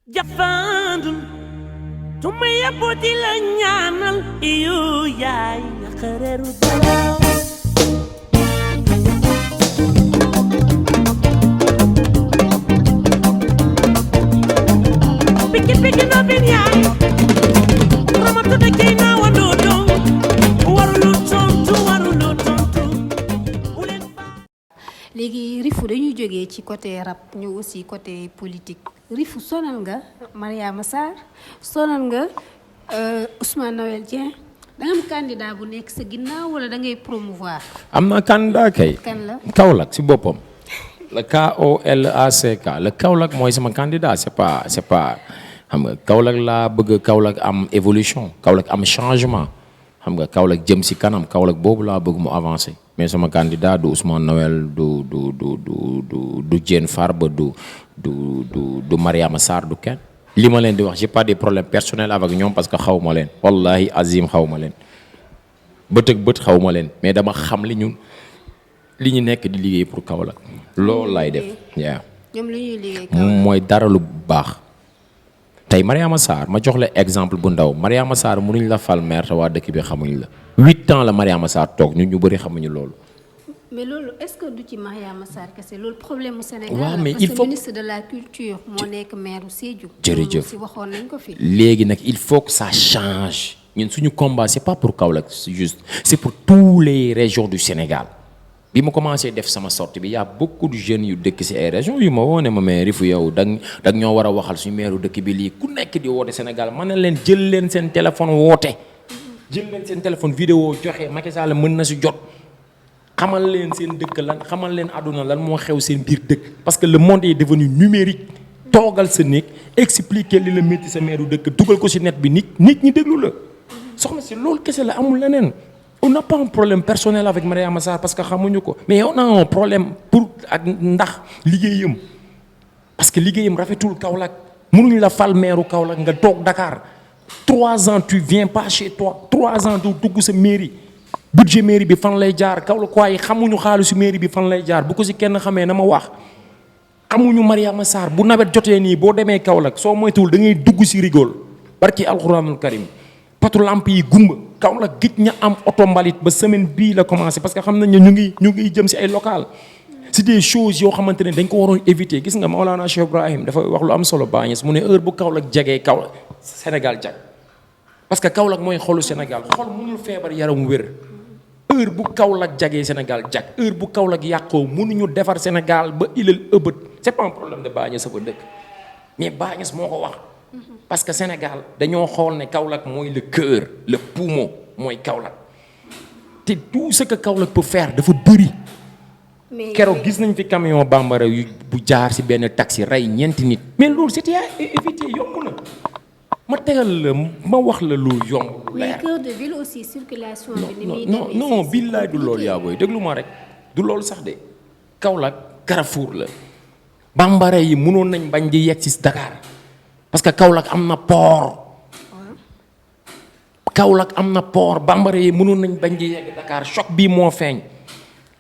Jafandul tumaya boti la ñaanal iyo yaay xareru dalaw piki no bin yaay ramatu de kay na wando dong warulu tontu léegi Rifu dañuy jógee ci côté rap ñu aussi côté politique Rifu sonal nga Mariama Sarr sonal nga Ousmane Noël Dieng da nga am candidat bu nekk sa ginnaaw wala da ngay promouvoir. am na candidat kay. kan la Kaolack si boppam. le KOLACK le Kaolack mooy sama candidat c'est pas xam nga Kaolack laa bëgg Kaolack am évolution Kaolack am changement xam nga Kaolack jëm si kanam Kaolack boobu laa bëgg mu avancer mais sama candidat du Ousmane Noël du Diène Farba du Mariama Sarr du kenn li ma leen di wax j'ai pas des problèmes personnels avec ñoom parce que xaw ma leen wallahi azim xaw ma leen bët ak bët xaw ma leen mais dama xam li ñu nekk di liggéey pour Kaolack loolu laay def waaw ñoom li ñuy liggéey Kaolack mooy dara lu baax tey Mariama Sarr ma jox la exemple bu ndaw Mariama Sarr mënuñ la fal maire te waa dëkk bi xamuñ la 8 ans la Mariama Sarr toog ñu bëri xamuñu loolu. mais loolu est-ce que du ci Mariama Sarr kese loolu problème mu Sénégal waaw mais parce il que faut ministre de la culture moo nekk maire Sédhiou. jërëjëf si waxoon nañ ko fi. léegi nag il faut que ça change ñun suñu combat c'est pas pour Kaolack c'est pour tous les régions du Sénégal. bi ma commencé def sama sortie bi y a beaucoup de jeunes yu dëkk ci ay régions yu ma woone ma mais Rifu yow dag ñoo war a waxal suñu meeru dëkk bi lii ku nekk di woote Sénégal man na leen jël leen seen téléphone woote jël leen seen téléphone vidéo joxe Macky Sall mën na ci jot xamal leen seen dëkk lan xamal leen àdduna lan moo xew seen biir dëkk parce que le monde est devenu numérique toogal sa néeg expliquer li la métti sa meeru dëkk dugal ko ci net bi nit ñi déglu la soxna si loolu kese la amul leneen. On n'a pas un problème personnel avec Mariama Sarr parce que xamuñu ko mais on a un problème pour ak ndax liggéeyam parce que liggéeyam rafetul Kaolack mënuñu la fal maire Kaolack nga toog Dakar 3 ans tu viens pas chez toi 3 ans du dugg sa mairie budget mairie bi fan lay jaar Kaolack waaye xamuñu xaalisu mairie bi fan lay jaar bu ko ci kenn xamee na ma wax xamuñu Mariama Sarr bu nawet jotee nii boo demee Kaolack soo moytuwul da ngay dugg ci rigole barki alxuraanul karim patu lamp yi gumba Kaolack gis ña am oto mbalit ba semaine bii la commencé parce que xam nañ ne ñu ngi jëm ci ay local c'est des choses yoo xamante ne dañ ko waroon éviter gis nga Maolana Cheikh Ibrahim dafa wax lu am solo baañes mu ne heure bu Kaolack jegee Kaolack Sénégal jag parce que Kaolack mooy xolu Sénégal xol mënul feebar yaram wér heure bu Kaolack jagee Sénégal jag heure bu Kaolack yàqoo mënuñu defar Sénégal ba ilal ëbët c'est pas un problème de baañes sa ba dëkk mais baañes moo ko wax parce que Sénégal dañoo xool ne Kaolack mooy le cœur le poumon mooy Kaolack te tout ce que Kaolack peut faire dafa bëri. keroog gis nañ fi camion bambara yu bu jaar ci benn taxi rey ñeenti nit. mais loolu c'était à éviter yomb na ma tegal la ma wax la lu yomb. mais cœur de ville aussi circulation bi. ni muy non billaay du loolu yaa booy déglu ma rek du loolu sax de Kaolack Carrefour la bambara yi mënoon nañ bañ di yegg ci Dakar. parce que Kaolack am na port bambara yi mënoon nañ bañ di yegg Dakar choc bii moo feeñ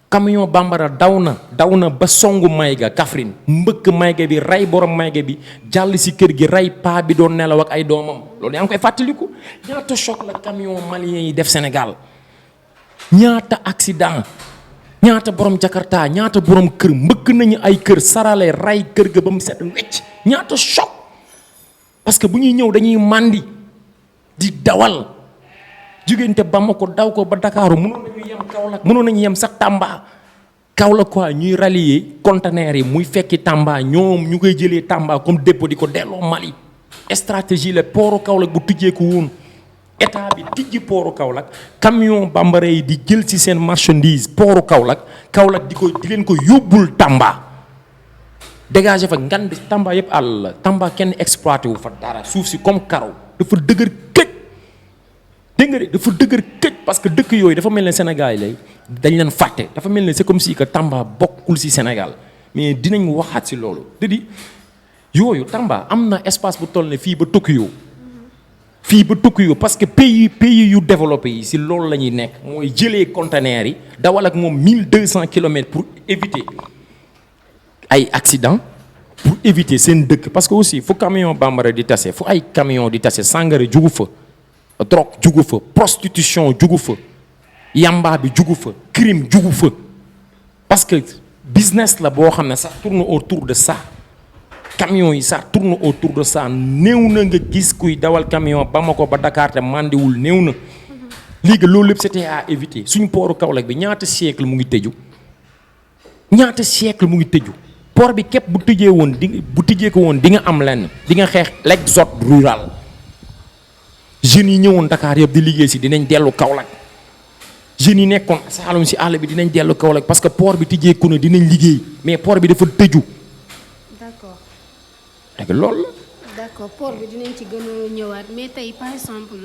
camion bambara daw na ba songu Mayga Kaffrine mbëkk Mayga bi rey borom Mayga bi jàll ci kër gi rey paa bi doon nelaw ak ay doomam loolu yaa ngi koy fàttaliku ñaata choc la camion malien yi def Sénégal ñaata accident ñaata borom Jakarta ñaata borom kër mbëkk nañu ay kër sarale rey kër ga ba mu set wecc ñaata choc parce que bu ñuy ñëw dañuy màndi di dawal jugéente Bamako daw ko ba Dakaaru mënoon nañu yem Kaolack mënoon nañu yem sax Tamba Kaolack quoi ñuy rallier conteneurs yi muy fekki Tamba ñoom ñu koy jëlee Tamba comme dépôt di ko delloo Mali stratégie la pooru Kaolack bu tijjeeku woon état bi tijji pooru Kaolack camion bambara yi di jël ci seen marchandise pooru Kaolack di leen ko yóbbul Tamba dégagé fa ngan bi Tamba yëpp àll la Tamba kenn exploité wu fa dara suuf si comme karaw dafa dëgër këj dégg nga de dafa dëgër këj parce que dëkk yooyu dafa mel ne Sénégal yi lay dañ leen fàtte dafa mel ne c'est comme si que Tamba bokkul ci Sénégal mais dinañ waxaat ci loolu di yooyu Tamba am na espace bu toll ne fii ba Tokyo parce que pays yu développé yi ci loolu la ñuy nekk mooy jëlee conteneurs yi dawal ak moom 1200 kilomètres pour éviter ay accident pour éviter seen dëkk parce que aussi fu camion bambara di tase fu ay camion di tase sangara jugu fa drogue jugu fa prostitution jugu fa yamba bi jugu fa crime jugu fa parce que business la boo xam ne ça tourne autour de ça camion yi ça tourne autour de ça néew na nga gis kuy dawal camion Bamako ba Dakar te mandiwul néew na léegi loolu lépp c'était à éviter suñu pooru Kaolack bi ñaata siècle mu ngi tëju ñaata siècle mu ngi tëju port bi képp bu tëjee woon bu tëjee ko woon di nga am lenn di nga xeex l'exode rural jeunes yi ñëwoon Dakar yëpp di liggéey si dinañ dellu Kaolack jeunes yi nekkoon Saalum si àll bi dinañ dellu Kaolack parce que port bi tëjee ko ne dinañ liggéey mais port bi dafa tëju. d'accord. rek loolu la. d'accord port bi dinañ ci gën a ñëwaat mais tey par exemple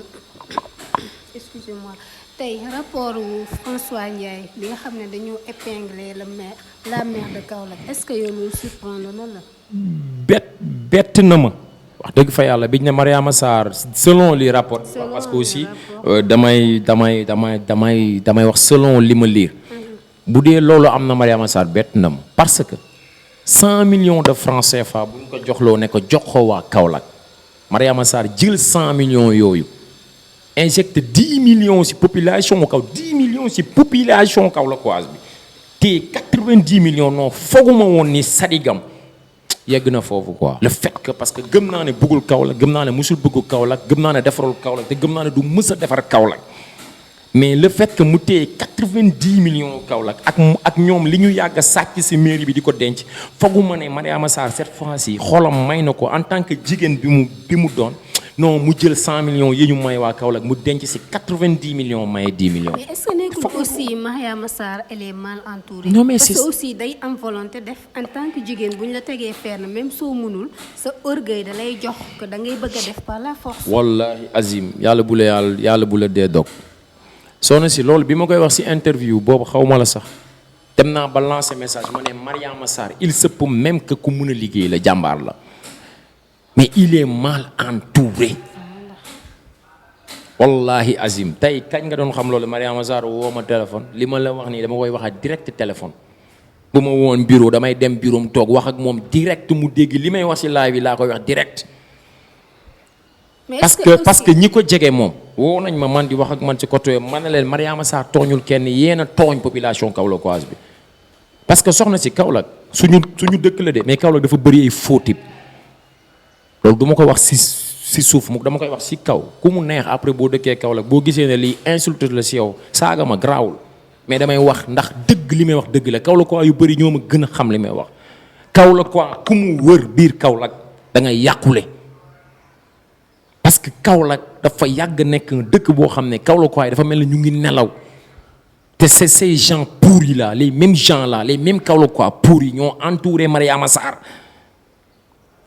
excusez-moi tey rapport wu François Ndiaye bi nga xam ne dañoo épingler la maire de Kaolack est-ce que yow loolu surprendre na la. bett na ma wax dëgg fa yàlla biñ ne Mariama Sarr selon les rapports. parce que aussi damay wax selon li ma lire. bu dee loolu am na Mariama Sarr bett na ma parce que 100 millions de francs CFA buñ ko joxloo ne ko jox ko waa Kaolack Mariama Sarr jël 100 millions yooyu. injecte 10 millions ci population kaw 10 millions ci population kaolackoise bi te 90 millions non fooguma woon ni sadigam yegg na foofu quoi. le fait que parce que gëm naa ne bëggul Kaolack gëm naa ne musul bëggu Kaolack gëm naa ne defarul Kaolack te gëm naa ne du mës a defar Kaolack mais le fait que mu téye 90 millions Kaolack ak ñoom li ñu yàgg a sàcc ci mairie bi di ko denc fooguma ne Mariama Sarr cette fois-ci xolam may na ko en tant que jigéen bi mu doon. non mu jël 100 millions yi ñu may waa Kaolack mu denc ci 90 millions maye 10 millions. mais est-ce que nekkul aussi Mariama Sarr elle est mal entourée. non mais parce que aussi day am volonté def en tant que jigéen bu ñu la tegee fenn même soo mënul sa orgueil da lay jox que da ngay bëgg a def par la force. wallahi azim yàlla bu la dee dog soxna si loolu bi ma koy wax ci interview boobu xaw ma la sax dem naa ba lancer message ma ne Mariama Sarr il se peut même que ku mën a liggéey la jàmbaar la. mais il est mal entouré wallahi azim tey kañ nga doon xam loolu Mariama Sarr woo ma téléphone li ma la wax nii dama koy waxaat direct téléphone bu ma woon bureau damay dem bureau mu toog wax ak moom direct mu dégg li may wax ci live bi laa koy wax direct. parce que ñi ko jege moom woo nañ ma man di wax ak man ci côté man na leen Mariama Sarr tooñul kenn yéen a tooñ population kaolackoise bi parce que soxna si Kaolack suñu dëkk la de mais Kaolack dafa bëri ay faux type loolu du ma ko wax si suuf mu dama koy wax si kaw ku mu neex après boo dëkkee Kaolack boo gisee ne lii insulte la si yow saaga ma garaawul mais damay wax ndax dëgg li may wax dëgg la Kaolack yu bëri ñoo ma gën a xam li may wax Kaolack ku mu wër biir Kaolack da ngay yàqule parce que Kaolack dafa yàgg nekk dëkk boo xam ne Kaolack yi dafa mel ni ñu ngi nelaw te c'est ces gens pourris là les mêmes gens là les mêmes Kaolack pourris ñoo entouré Mariama Sarr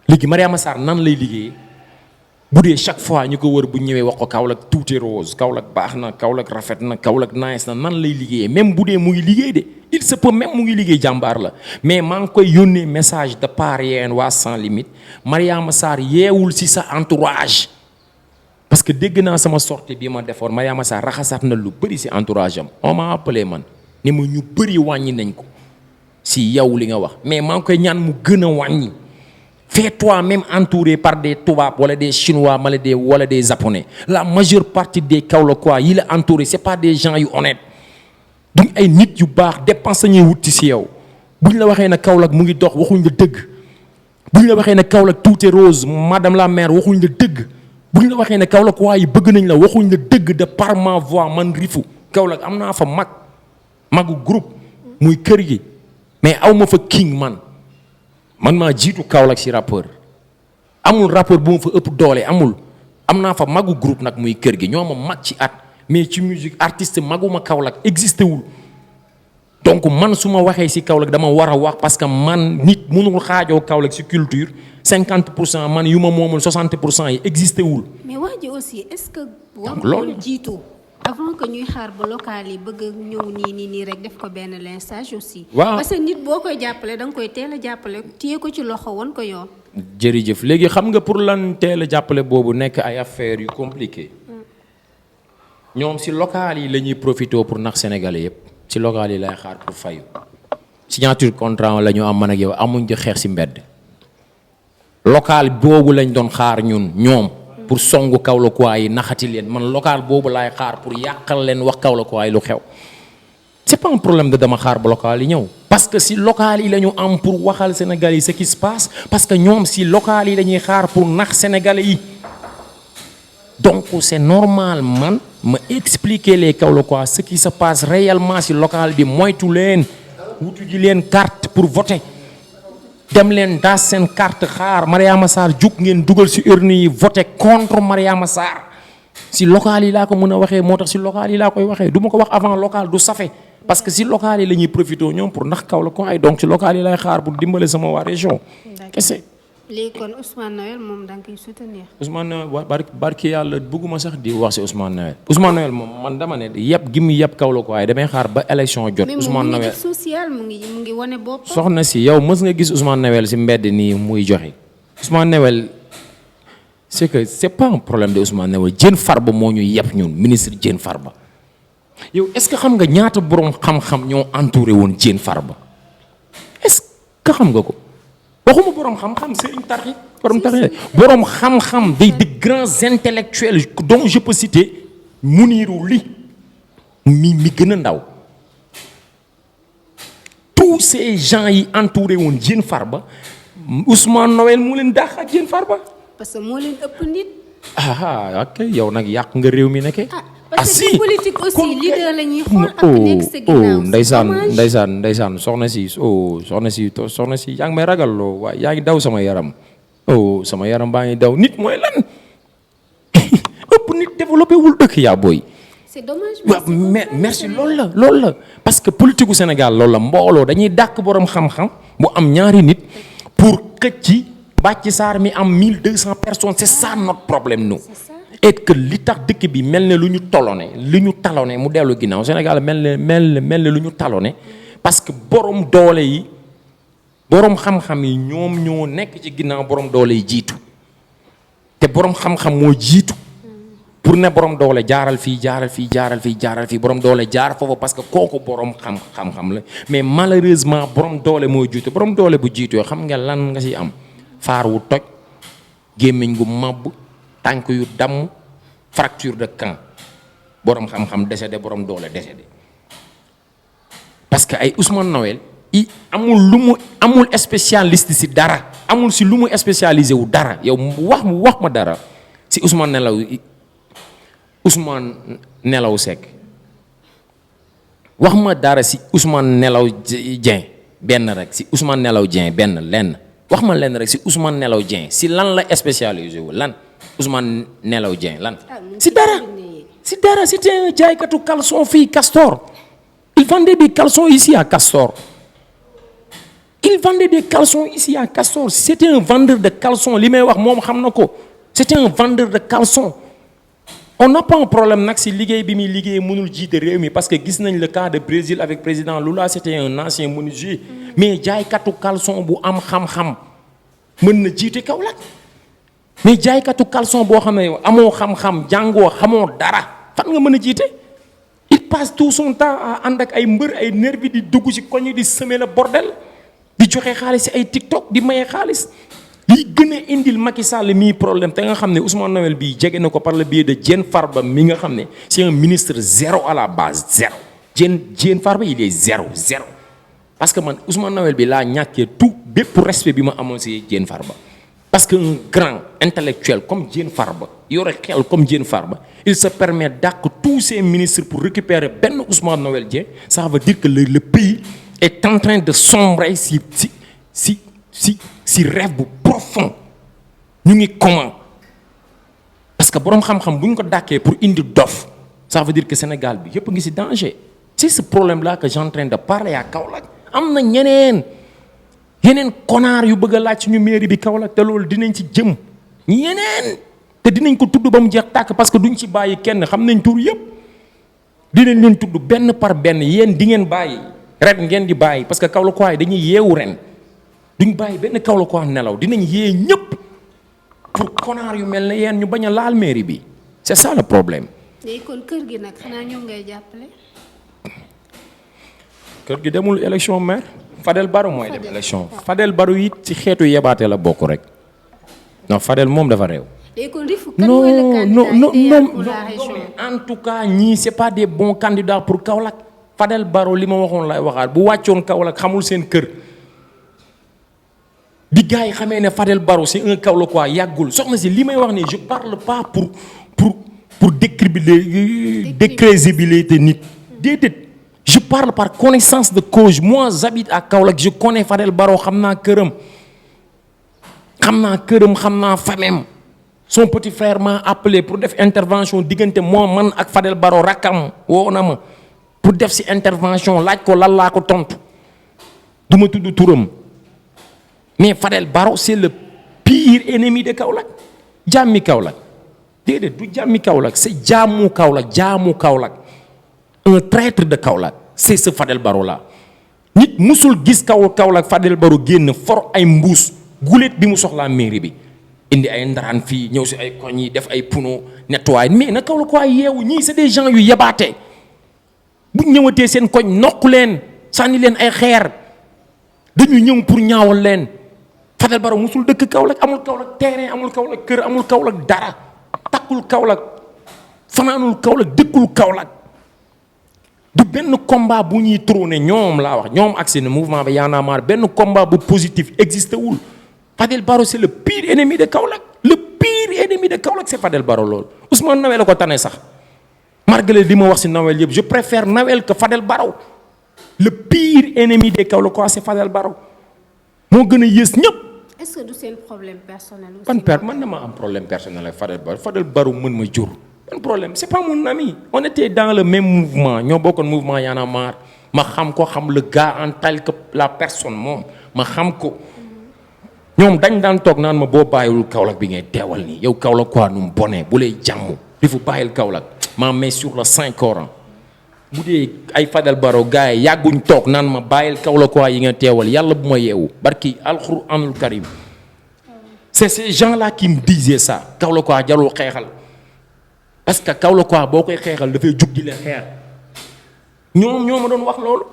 léegi Mariama Sarr nan lay liggéeyee bu dee chaque fois ñu ko wër bu ñëwee wax ko Kaolack tout est rose Kaolack baax na Kaolack rafet na Kaolack nice na nan lay liggéeyee même bu dee mu ngi liggéey de il se peut même mu ngi liggéey jàmbaar la mais maa ngi koy yónnee message de part yeen waa sans limite Mariama Sarr yeewul ci sa entourage parce que dégg naa sama sortie bi ma defoon Mariama Sarr raxasaat na lu bëri ci entourage am on m'a appelé man ne ma ñu bëri wàññi nañ ko ci yow li nga wax mais maa ngi koy ñaan mu gën a wàññi. Fais-toi même entouré par des tubaab wala des chinois wala des japonais la majeure partie des Kaolackois yi la entouré c'est pas des gens yu honnêtes duñ ay nit yu baax dépense ñuy wuti ci yow buñ la waxee ne Kaolack mu ngi dox waxuñ la dëgg buñ la waxee ne Kaolack tout est rose madame la maire waxuñ la dëgg buñ la waxee ne Kaolackois yi bëgg nañ la waxuñ la dëgg de par ma voix man Rifu Kaolack am naa fa magu groupe muy kër gi mais aw ma fa king man maa jiitu Kaolack ci rappeur amul rappeur bu ma fa ëpp doole amul am naa fa magu groupe nag muy kër gi ñoo ma mag ci at mais ci musique artiste maguma Kaolack existé wul donc man su ma waxee ci Kaolack dama war a wax parce que man nit mënul xaajoo Kaolack ci culture 50% man yu ma moomul 60% yi existé wul. mais wax ji aussi est-ce que. loolu jiitu. avant que ñuy xaar ba local yi bëgg ñëw nii rek def ko benn lynchage aussi. waaw parce que nit boo koy jàppale da nga koy teel a jàppale téye ko ci loxo woon ko yoon. jërëjëf léegi xam nga pour lan teel a jàppale boobu nekk ay affaires yu compliqué ñoom ci local yi la ñuy profité pour nax sénégalais yépp ci local yi lay xaar pour fayu signature contrat la ñu am man ak yow amuñ di xeex ci mbedd local boobu lañ doon xaar ñoom pour songu Kaolackois yi naxati leen man local boobu laay xaar pour yàqal leen wax Kaolackois yi lu xew c'est pas un problème de dama xaar ba local yi ñëw parce que si local yi la ñu am pour waxal Sénégalais yi ce qui se passe parce que ñoom si local yi dañuy xaar pour nax Sénégalais yi donc c'est normal man ma expliquer les Kaolackois ce qui se passe réellement si local bi moytu leen wutu ji leen carte pour voter dem leen daas seen carte xaar Mariama Sarr jug ngeen dugal si urne yi voter contre Mariama Sarr si local yi laa ko mën a waxee moo tax si local yi laa koy waxee du ma ko wax avant local du safe parce que si local yi la ñuy profité ñoom pour nax Kaolackois donc si local yi lay xaar pour dimbale sama waa région kese. léegi kon Ousmane Noël moom da nga koy soutenir. Ousmane Noël barki yàlla bëgguma sax di wax si Ousmane Noël. Ousmane Noël moom man dama ne yëpp gi mu yëpp Kaolackois yi damay xaar ba élection jot. Ousmane Noël mais social mu ngi wane boppam. soxna si yow mës nga gis Ousmane Noël si mbedd nii muy joxe Ousmane Noël c'est que c'est pas un problème de Ousmane Noël Diène Farba moo ñu yëpp ñun ministre Diène Farba yow est-ce que xam nga ñaata borom xam-xam ñoo entouré woon Diène Farba est-ce que xam nga ko. waxuma borom xam-xam Serigne Tarki borom xam-xam des grands intellectuels dont je peux citer Mounirou Ly mi gën a ndaw tous ces gens yi entouré woon Diène Farba Ousmane Noël moo leen dàq ak Diène Farba. parce que moo leen ëpp nit. ok yow nag yàq nga réew mi nekke. parce que politique aussi leader la ñuy xool ak nekk sa ginnaaw. ndeysaan soxna si yaa ngi may ragal loo waaye yaa ngi daw sama yaram sama yaram baa ngi daw nit mooy lan ëpp nit développé wul dëkk yaa booy. c'est dommage. waaw merci loolu la parce que politique gu Sénégal loolu la mbooloo dañuy dàq borom xam-xam bu am ñaari nit pour xëcc Bathie Sarr mi am 1200 personnes c'est ça notre problème nous. et que li tax dëkk bi mel ne lu ñu talonné mu dellu ginnaaw Sénégal mel ne lu ñu talonné parce que borom doole yi borom xam-xam yi ñoom ñoo nekk ci ginnaaw borom doole yi jiitu te borom xam-xam moo jiitu pour ne borom doole jaaral fii borom doole jaar foofu parce que kooku borom xam-xam la mais malheureusement borom doole moo jiitu borom doole bu jiitu yoo xam nga lan nga ci am faar wu toj gémmiñ gu màbb tànk yu damm fracture de camp borom xam-xam décédé borom doole décédé parce que ay Ousmane Noël amul spécialiste si dara amul si lu mu spécialisé wu dara yow wax ma dara si Ousmane Nelaw Seck wax ma dara si Ousmane Nelaw Dieng benn rek si Ousmane Nelaw Dieng lenn wax ma lenn rek si Ousmane Nelaw Dieng si lan la spécialisé wu lan Ousmane Nelaw Dieng lan si dara c'était un jaaykatu caleçon fii Castor il vendait des caleçons ici à Castor c'était un vendeur de caleçons li may wax moom xam na ko c'était un vendeur de caleçons on n'a pas un problème nag si liggéey bi muy liggéey mënul jiite réew mi parce que gis nañ le cas de Brésil avec président Lula c'était un ancien menuisier mais jaaykatu caleçon bu am xam-xam mën na jiite Kaolack mais jaaykatu caleçon boo xam ne amoo xam-xam jàngoo xamoo dara fan nga mën a jiite il passe tout son temps à ànd ak ay mbër ay nervi di dugg ci koñ di semer le bordel di joxe xaalis ci ay TikTok di maye xaalis li gën a indil Macky Sall mii problème te nga xam ne Ousmane Noël bii jege na ko par le biais de Diène Farba mi nga xam ne c'est un ministre zéro à la base zéro Diène Farba il est zéro parce que man Ousmane Noël bi laa ñàkkee tout bépp respect bi ma amoon ci Diène Farba parce que un grand intellectuel comme Diène Farba yore xel comme Diène Farba il se permet dàq tous ses ministres pour récupérer benn Ousmane Noël Dieng ça veut dire que le pays est en train de sombrer si rêve bu profond ñu ngi comment parce que borom xam-xam bu ñu ko dàkkee pour indi dof ça veut dire que Sénégal bi yëpp ngi ci danger c'est ce problème là que j'ai en train de parler à Kaolack am na yeneen konaar yu bëgg a laaj suñu mairie bi Kaolack te loolu dinañ ci jëm yeneen te dinañ ko tudd ba mu jeex tàkk parce que duñ ci bàyyi kenn xam nañ tur yëpp dinañ leen tudd benn par benn yéen di ngeen bàyyi ren ngeen di bàyyi parce que Kaolackois yi dañuy yeewu ren duñ bàyyi benn Kaolackois nelaw dinañ yee ñëpp pour konaar yu mel ne yéen ñu bañ a laal mairie bi c'est ça le problème. léegi kon kër gi nag xanaa ñoom ngay jàppale. kër gi demul élection maire Fadel Barro mooy dem élection Fadel Barro it ci xeetu yebaate la bokk rek non Fadel moom dafa réew. léegi kon Rifu kan mooy le candidat idéal pour la région. en tout cas ñii c'est pas des bons candidats pour Kaolack. Fadel Barro li ma waxoon lay waxaat bu wàccoon Kaolack xamul seen kër bi gars yi xamee ne Fadel Barro c'est un Kaolackois yàggul soxna si li may wax ne je parle pas pour décrédibilité nit déedéet je parle par connaissance de cause moi j'habite à Kaolack je connais Fadel Barro xam naa këram xam naa famem son petit frère m'a appelé pour def intervention diggante moom man ak Fadel Barro rakkam woo na ma pour def ci intervention laaj ko lan laa ko tontu du ma tudd turam mais Fadel Barro c'est le pire ennemi de Kaolack jàmmi Kaolack déedéet du jàmmi Kaolack c'est jaamu Kaolack un traître de Kaolack c'est ce Fadel Barro là nit musul gis Kaolack Fadel Barro génn for ay mbuus gulet bi mu soxlaa mairie bi indi ay ndaraan fii ñëw ci ay koñ yi def ay puno nettoyer mais na Kaolack quoi yeewu ñii c'est des gens yu yebaate bu ñëwatee seen koñ nokku leen sànni leen ay xeer dañu ñëw pour ñaawal leen Fadel Barro musul dëkk Kaolack amul Kaolack terrain amul Kaolack kër amul Kaolack dara takkul Kaolack fanaanul Kaolack dëkkul Kaolack du benn combat bu ñuy trôner ñoom laa wax ñoom ak seen mouvement bi Y'en a marre benn combat bu positif existé wul Fadel Barro c'est le pire ennemi de Kaolack le pire ennemi de Kaolack c'est Fadel Barro loolu Ousmane Noël la ko tane sax malgré li ma wax ci Noël yëpp je préfère Noël que Fadel Barro le pire ennemi des Kaolackois c'est Fadel Barro moo gën a yées ñëpp. est-ce que du seen problème personnel aussi. ban père man dama am problème personnel ak Fadel Barro mën ma jur. ban problème c'est pas mon ami on était dans le même mouvement ñoo bokkoon mouvement Y'en a marre ma xam ko xam le gars en tel que la personne moom ma xam ko. ñoom dañ daan toog naan ma boo bàyyiwul Kaolack bi ngay teewal nii yow Kaolack quoi nu mu bonee bu lay jàmm di fu bàyyil Kaolack maa mets sur le Saint Coran bu dee ay Fadel Barro gars yi yàgguñ toog naan ma bàyyil Kaolack quoi yi nga teewal yàlla bu ma yeewu barki alxuraanul karim c'est ces gens là qui me disaient ça Kaolack quoi jarul xeexal parce que Kaolack quoi boo koy xeexal dafay jug di leen xeex ñoom ñoo ma doon wax loolu.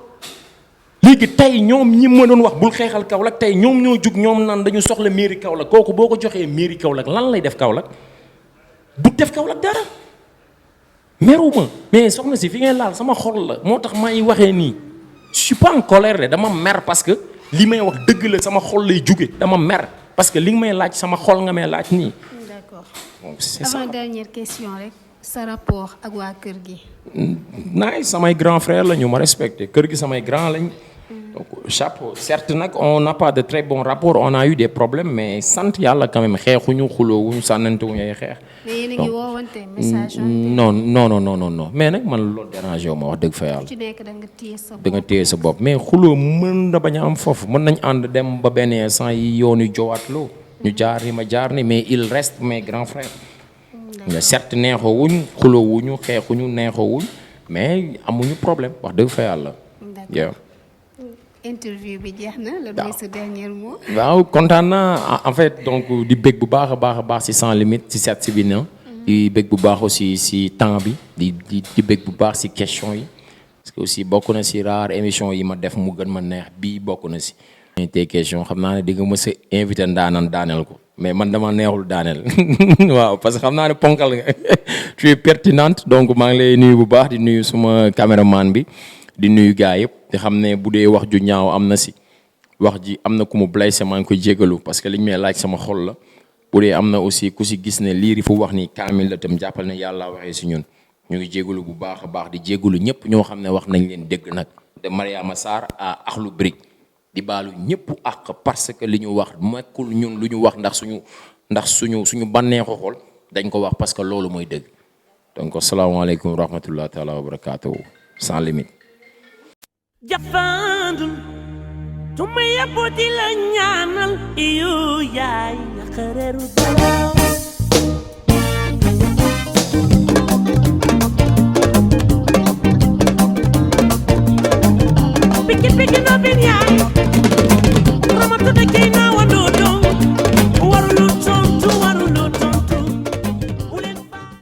léegi tey ñoom ñi ma doon wax bul xeexal Kaolack tey ñoom ñoo jug ñoom naan dañu soxla mairie Kaolack kooku boo ko joxee mairie Kaolack lan lay def Kaolack du def Kaolack dara meruma mais soxna si fi ngay laal sama xol la moo tax may waxee nii je suis pas en colère de dama mer parce que li may wax dëgg la sama xol lay jóge dama mer parce que li nga may laaj sama xol nga may laaj nii. d'accord bon c'est ça. avant dernière question rek sa rapport ak waa kër gi. naay samay grand frère la ñu ma respecté kër gi samay grand lañ. donc chapeau certes nag on n'a pas de très bon rapport on a eu des problèmes mais sant yàlla quand même xeexuñu xuloowuñu sànnantewuñu ay xeex. mais yéen a ngi woowante message. non mais nag man loolu dérangé wu ma wax dëgg fa yàlla. ci nekk da nga téye sa bopp da nga téye sa bopp mais xuloo mën na bañ a am foofu mën nañ ànd dem ba benn instant yi yoonu jowaatloo ñu jaar ni ma jaar ni mais il reste mes grands frères. mais certes neexoowuñ xuloowuñu xeexuñu neexoowuñ mais amuñu problème wax dëgg fa yàlla. d'accord interview bi jeex na la mooy sa dernier mot. waaw kontaan naa en fait donc di bëgg bu baax a baax ci sans limite ci seet si bi na di bëgg bu baax aussi ci temps bi di bëgg bu baax ci question yi parce que aussi bokk na ci rare émission yi ma def mu gën ma neex bii bokk na ci. te question xam naa ne di nga mës a invité ndaanan daaneel ko mais man dama neexul daaneel waaw parce que xam naa ne ponkal nga tu es pertinente donc maa ngi lay nuyu bu baax di nuyu suma caméraman bi di nuyu gars yëpp di xam ne bu dee wax ju ñaaw am na ci wax ji am na ku mu blessé maa ngi koy jégalu parce que liñ may laaj sama xol la bu dee am na aussi ku ci gis ne liiri fu wax ni kaamil la tam jàppal ne yàlla waxee ci ñun ñu ngi jégalu bu baax a baax di jégalu ñëpp ñoo xam ne wax nañ leen dégg nag de Mariama Sarr à Akhlou Brick di baalu ñëpp àq parce que li ñu wax mekkul ñun lu ñu wax ndax suñu bànneexu xol dañ ko wax parce que loolu mooy dëgg donc asalaamaaleykum wa rahmatullah taala wa barakatuhu sans limite. jafandul tu ma yaboo di la ñaanal iyo yaay nga xareeru dara